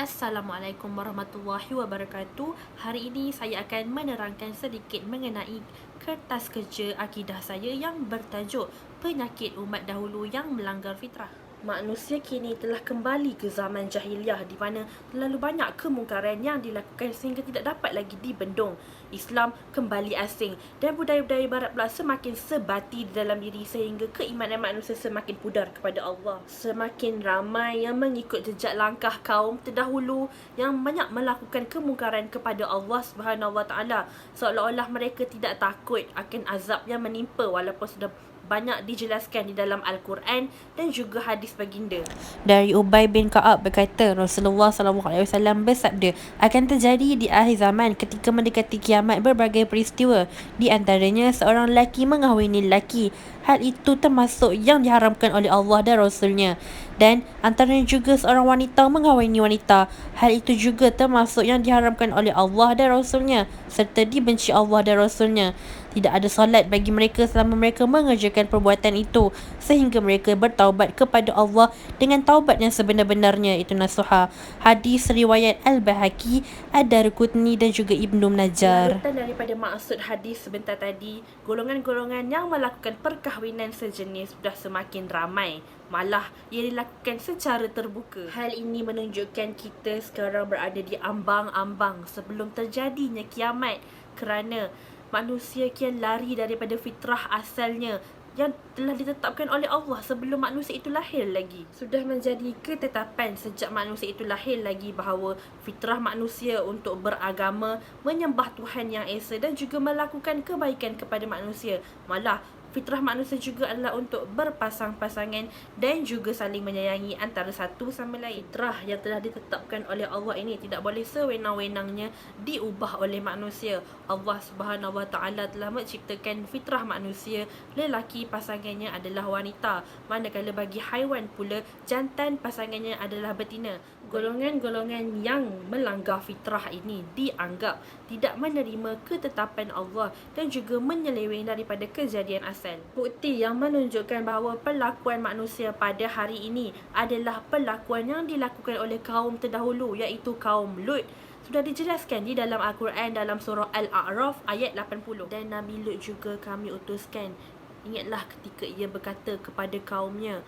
Assalamualaikum warahmatullahi wabarakatuh. Hari ini saya akan menerangkan sedikit mengenai kertas kerja akidah saya yang bertajuk Penyakit Umat Dahulu yang Melanggar Fitrah. Manusia kini telah kembali ke zaman jahiliah di mana terlalu banyak kemungkaran yang dilakukan sehingga tidak dapat lagi dibendung. Islam kembali asing dan budaya-budaya barat pula semakin sebati di dalam diri sehingga keimanan manusia semakin pudar kepada Allah. Semakin ramai yang mengikut jejak langkah kaum terdahulu yang banyak melakukan kemungkaran kepada Allah Subhanahu Wa Taala, seolah-olah mereka tidak takut akan azab yang menimpa walaupun sudah banyak dijelaskan di dalam Al-Quran dan juga hadis baginda. Dari Ubay bin Ka'ab berkata, Rasulullah SAW bersabda, akan terjadi di akhir zaman ketika mendekati kiamat berbagai peristiwa. Di antaranya seorang lelaki mengahwini lelaki. Hal itu termasuk yang diharamkan oleh Allah dan Rasulnya. Dan antaranya juga seorang wanita mengahwini wanita. Hal itu juga termasuk yang diharamkan oleh Allah dan Rasulnya serta dibenci Allah dan Rasulnya. Tidak ada solat bagi mereka selama mereka mengerjakan perbuatan itu sehingga mereka bertaubat kepada Allah dengan taubat yang sebenar-benarnya, itu nasuha. Hadis riwayat Al-Bahaki, Ad-Darqutni dan juga Ibnu Najjar. Lanjutan daripada maksud hadis sebentar tadi, golongan-golongan yang melakukan perkahwinan sejenis sudah semakin ramai. Malah ia dilakukan secara terbuka. Hal ini menunjukkan kita sekarang berada di ambang-ambang sebelum terjadinya kiamat kerana manusia kian lari daripada fitrah asalnya yang telah ditetapkan oleh Allah sebelum manusia itu lahir lagi. Sudah menjadi ketetapan sejak manusia itu lahir lagi bahawa fitrah manusia untuk beragama, menyembah Tuhan Yang Esa dan juga melakukan kebaikan kepada manusia. Malah fitrah manusia juga adalah untuk berpasang-pasangan dan juga saling menyayangi antara satu sama lain. Fitrah yang telah ditetapkan oleh Allah ini tidak boleh sewenang-wenangnya diubah oleh manusia. Allah Subhanahu Wa Taala telah menciptakan fitrah manusia, lelaki pasangannya adalah wanita, manakala bagi haiwan pula jantan pasangannya adalah betina. Golongan-golongan yang melanggar fitrah ini dianggap tidak menerima ketetapan Allah dan juga menyeleweng daripada kejadian asal. Bukti yang menunjukkan bahawa perlakuan manusia pada hari ini adalah perlakuan yang dilakukan oleh kaum terdahulu, iaitu kaum Lut. Sudah dijelaskan di dalam Al-Quran dalam surah Al-A'raf ayat 80. Dan Nabi Lut juga kami utuskan. Ingatlah ketika ia berkata kepada kaumnya,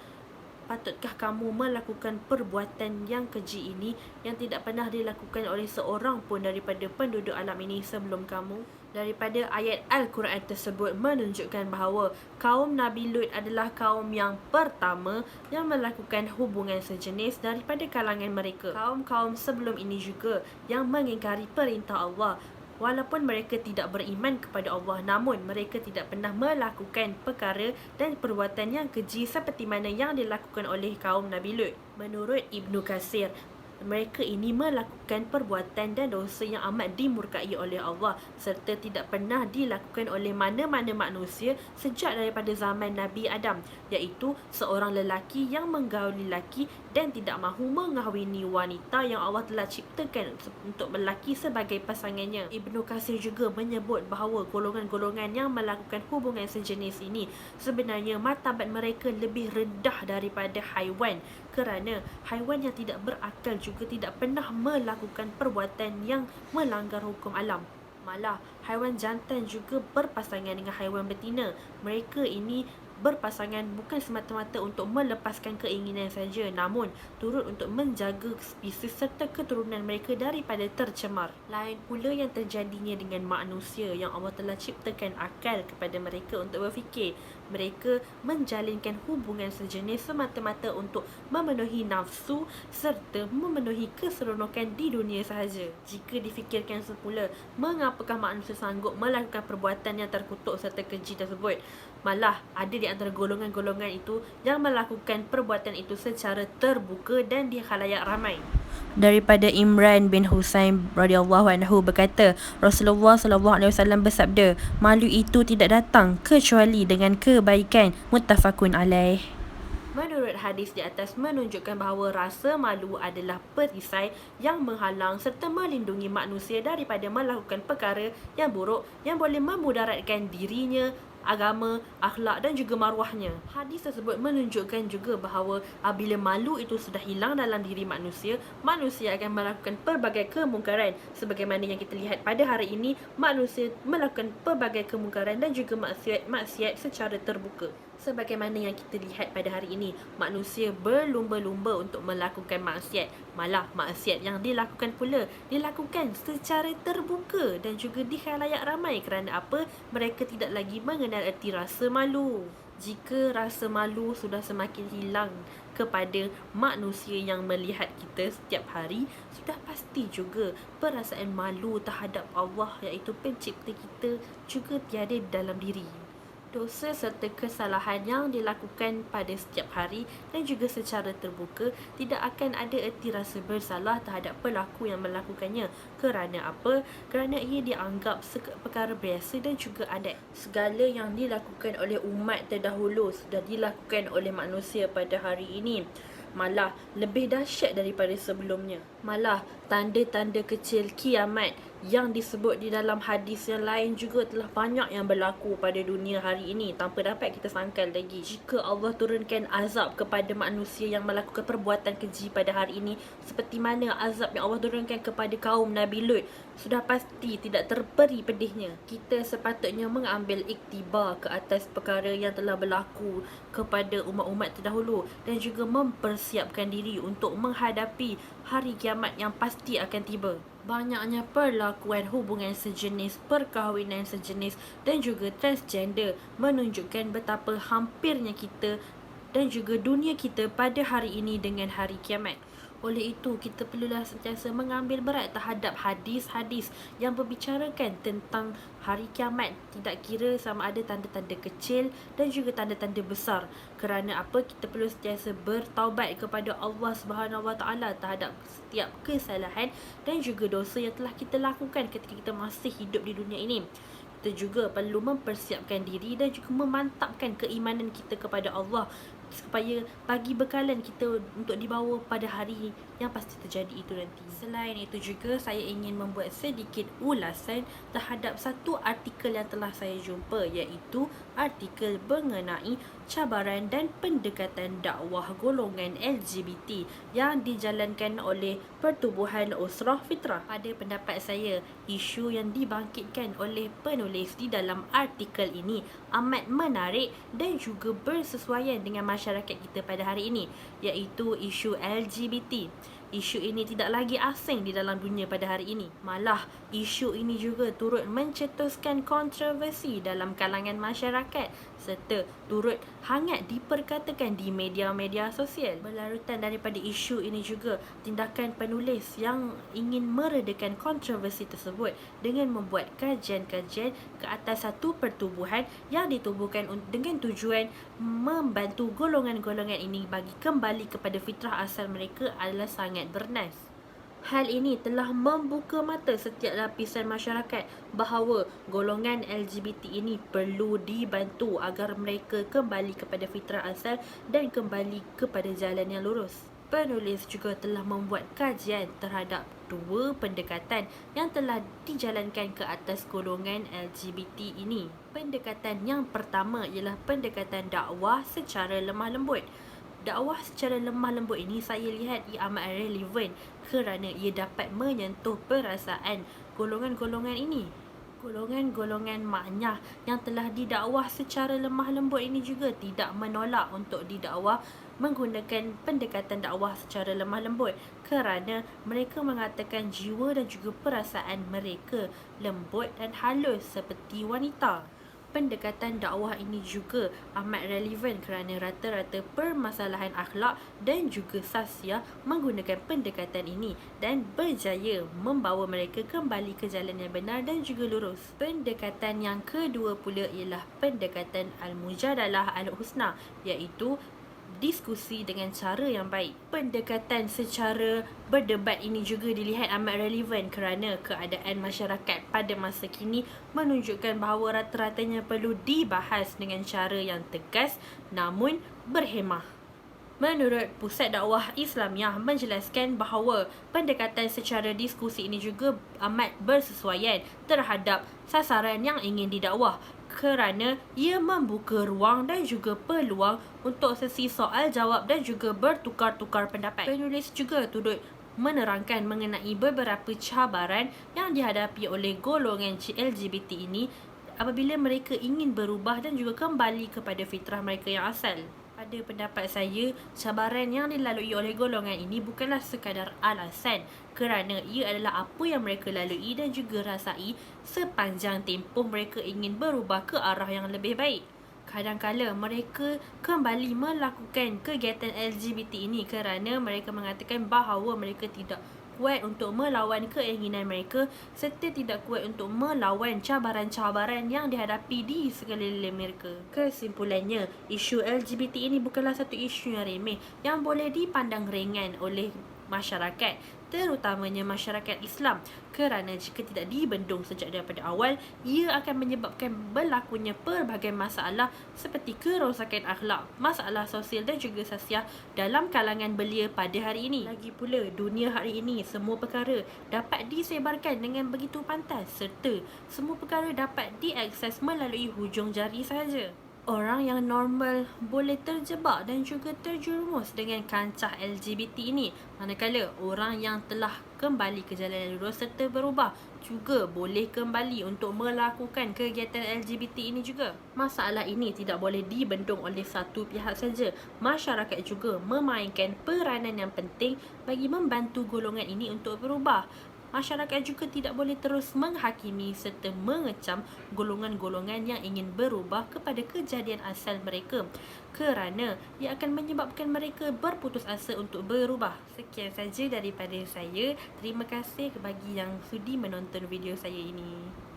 patutkah kamu melakukan perbuatan yang keji ini yang tidak pernah dilakukan oleh seorang pun daripada penduduk alam ini sebelum kamu? Daripada ayat Al-Quran tersebut menunjukkan bahawa kaum Nabi Lut adalah kaum yang pertama yang melakukan hubungan sejenis daripada kalangan mereka. Kaum-kaum sebelum ini juga yang mengingkari perintah Allah. Walaupun mereka tidak beriman kepada Allah, namun mereka tidak pernah melakukan perkara dan perbuatan yang keji seperti mana yang dilakukan oleh kaum Nabi Lut. Menurut Ibnu Katsir, mereka ini melakukan perbuatan dan dosa yang amat dimurkai oleh Allah serta tidak pernah dilakukan oleh mana-mana manusia sejak daripada zaman Nabi Adam, iaitu seorang lelaki yang menggauli lelaki dan tidak mahu mengahwini wanita yang Allah telah ciptakan untuk lelaki sebagai pasangannya. Ibnu Katsir juga menyebut bahawa golongan-golongan yang melakukan hubungan sejenis ini sebenarnya martabat mereka lebih rendah daripada haiwan kerana haiwan yang tidak berakal juga tidak pernah melakukan perbuatan yang melanggar hukum alam. Malah haiwan jantan juga berpasangan dengan haiwan betina. Mereka ini berpasangan bukan semata-mata untuk melepaskan keinginan saja, namun turut untuk menjaga spesies serta keturunan mereka daripada tercemar. Lain pula yang terjadinya dengan manusia yang Allah telah ciptakan akal kepada mereka untuk berfikir. Mereka menjalinkan hubungan sejenis semata-mata untuk memenuhi nafsu serta memenuhi keseronokan di dunia sahaja. Jika difikirkan semula, mengapakah manusia sanggup melakukan perbuatan yang terkutuk serta keji tersebut? Malah ada di antara golongan-golongan itu yang melakukan perbuatan itu secara terbuka dan di khalayak ramai. Daripada Imran bin Husain radhiyallahu anhu berkata, Rasulullah SAW bersabda, malu itu tidak datang kecuali dengan kebaikan. Muttafaqun alaih. Menurut hadis di atas menunjukkan bahawa rasa malu adalah perisai yang menghalang serta melindungi manusia daripada melakukan perkara yang buruk yang boleh memudaratkan dirinya agama, akhlak dan juga maruahnya. Hadis tersebut menunjukkan juga bahawa apabila malu itu sudah hilang dalam diri manusia, manusia akan melakukan pelbagai kemungkaran. Sebagaimana yang kita lihat pada hari ini, manusia melakukan pelbagai kemungkaran dan juga maksiat secara terbuka. Sebagaimana yang kita lihat pada hari ini, manusia berlumba-lumba untuk melakukan maksiat. Malah maksiat yang dilakukan pula dilakukan secara terbuka dan juga di khalayak ramai. Kerana apa? Mereka tidak lagi mengenal erti rasa malu. Jika rasa malu sudah semakin hilang kepada manusia yang melihat kita setiap hari, sudah pasti juga perasaan malu terhadap Allah, iaitu pencipta kita, juga tiada dalam diri. Dosa serta kesalahan yang dilakukan pada setiap hari dan juga secara terbuka tidak akan ada erti rasa bersalah terhadap pelaku yang melakukannya. Kerana apa? Kerana ia dianggap perkara biasa dan juga adat. Segala yang dilakukan oleh umat terdahulu sudah dilakukan oleh manusia pada hari ini. Malah lebih dahsyat daripada sebelumnya. Malah tanda-tanda kecil kiamat yang disebut di dalam hadis yang lain juga telah banyak yang berlaku pada dunia hari ini tanpa dapat kita sangkal lagi. Jika Allah turunkan azab kepada manusia yang melakukan perbuatan keji pada hari ini, seperti mana azab yang Allah turunkan kepada kaum Nabi Lut, sudah pasti tidak terperi pedihnya. Kita sepatutnya mengambil iktibar ke atas perkara yang telah berlaku kepada umat-umat terdahulu dan juga mempersiapkan diri untuk menghadapi hari kiamat yang pasti akan tiba. Banyaknya perlakuan hubungan sejenis, perkahwinan sejenis dan juga transgender menunjukkan betapa hampirnya kita dan juga dunia kita pada hari ini dengan hari kiamat. Oleh itu, kita perlulah sentiasa mengambil berat terhadap hadis-hadis yang berbicarakan tentang hari kiamat. Tidak kira sama ada tanda-tanda kecil dan juga tanda-tanda besar. Kerana apa? Kita perlu sentiasa bertaubat kepada Allah Subhanahu Wa Taala terhadap setiap kesalahan dan juga dosa yang telah kita lakukan ketika kita masih hidup di dunia ini. Kita juga perlu mempersiapkan diri dan juga memantapkan keimanan kita kepada Allah supaya bagi bekalan kita untuk dibawa pada hari yang pasti terjadi itu nanti. Selain itu juga, saya ingin membuat sedikit ulasan terhadap satu artikel yang telah saya jumpa, iaitu artikel mengenai cabaran dan pendekatan dakwah golongan LGBT yang dijalankan oleh Pertubuhan Usrah Fitrah. Pada pendapat saya, isu yang dibangkitkan oleh penulis di dalam artikel ini amat menarik dan juga bersesuaian dengan masyarakat kita pada hari ini, iaitu isu LGBT. Isu ini tidak lagi asing di dalam dunia pada hari ini. Malah, isu ini juga turut mencetuskan kontroversi dalam kalangan masyarakat serta turut hangat diperkatakan di media-media sosial. Berlarutan daripada isu ini juga tindakan penulis yang ingin meredakan kontroversi tersebut dengan membuat kajian-kajian ke atas satu pertubuhan yang ditubuhkan dengan tujuan membantu golongan-golongan ini bagi kembali kepada fitrah asal mereka adalah sangat bernas. Hal ini telah membuka mata setiap lapisan masyarakat bahawa golongan LGBT ini perlu dibantu agar mereka kembali kepada fitrah asal dan kembali kepada jalan yang lurus. Penulis juga telah membuat kajian terhadap dua pendekatan yang telah dijalankan ke atas golongan LGBT ini. Pendekatan yang pertama ialah pendekatan dakwah secara lemah lembut. Dakwah secara lemah lembut ini saya lihat ia amat relevan kerana ia dapat menyentuh perasaan golongan-golongan ini. Golongan-golongan maknyah yang telah didakwah secara lemah lembut ini juga tidak menolak untuk didakwah menggunakan pendekatan dakwah secara lemah lembut kerana mereka mengatakan jiwa dan juga perasaan mereka lembut dan halus seperti wanita. Pendekatan dakwah ini juga amat relevan kerana rata-rata permasalahan akhlak dan juga sasiah menggunakan pendekatan ini dan berjaya membawa mereka kembali ke jalan yang benar dan juga lurus. Pendekatan yang kedua pula ialah pendekatan Al-Mujadalah Al-Husna, iaitu diskusi dengan cara yang baik. Pendekatan secara berdebat ini juga dilihat amat relevan kerana keadaan masyarakat pada masa kini menunjukkan bahawa rata-ratanya perlu dibahas dengan cara yang tegas namun berhemah. Menurut Pusat Dakwah Islamiah menjelaskan bahawa pendekatan secara diskusi ini juga amat bersesuaian terhadap sasaran yang ingin didakwah kerana ia membuka ruang dan juga peluang untuk sesi soal jawab dan juga bertukar-tukar pendapat. Penulis juga turut menerangkan mengenai beberapa cabaran yang dihadapi oleh golongan LGBT ini apabila mereka ingin berubah dan juga kembali kepada fitrah mereka yang asal. Pada pendapat saya, cabaran yang dilalui oleh golongan ini bukanlah sekadar alasan kerana ia adalah apa yang mereka lalui dan juga rasai sepanjang tempoh mereka ingin berubah ke arah yang lebih baik. Kadang-kala mereka kembali melakukan kegiatan LGBT ini kerana mereka mengatakan bahawa mereka tidak kuat untuk melawan keinginan mereka serta tidak kuat untuk melawan cabaran-cabaran yang dihadapi di sekeliling mereka. Kesimpulannya, isu LGBT ini bukanlah satu isu yang remeh yang boleh dipandang ringan oleh masyarakat, terutamanya masyarakat Islam, kerana jika tidak dibendung sejak daripada awal, ia akan menyebabkan berlakunya pelbagai masalah seperti kerosakan akhlak, masalah sosial dan juga sosial dalam kalangan belia pada hari ini. Lagi pula, dunia hari ini semua perkara dapat disebarkan dengan begitu pantas serta semua perkara dapat diakses melalui hujung jari sahaja. Orang yang normal boleh terjebak dan juga terjerumus dengan kancah LGBT ini, manakala orang yang telah kembali ke jalan yang lurus serta berubah juga boleh kembali untuk melakukan kegiatan LGBT ini juga. Masalah ini tidak boleh dibendung oleh satu pihak saja. Masyarakat juga memainkan peranan yang penting bagi membantu golongan ini untuk berubah. Masyarakat juga tidak boleh terus menghakimi serta mengecam golongan-golongan yang ingin berubah kepada kejadian asal mereka kerana ia akan menyebabkan mereka berputus asa untuk berubah. Sekian saja daripada saya. Terima kasih bagi yang sudi menonton video saya ini.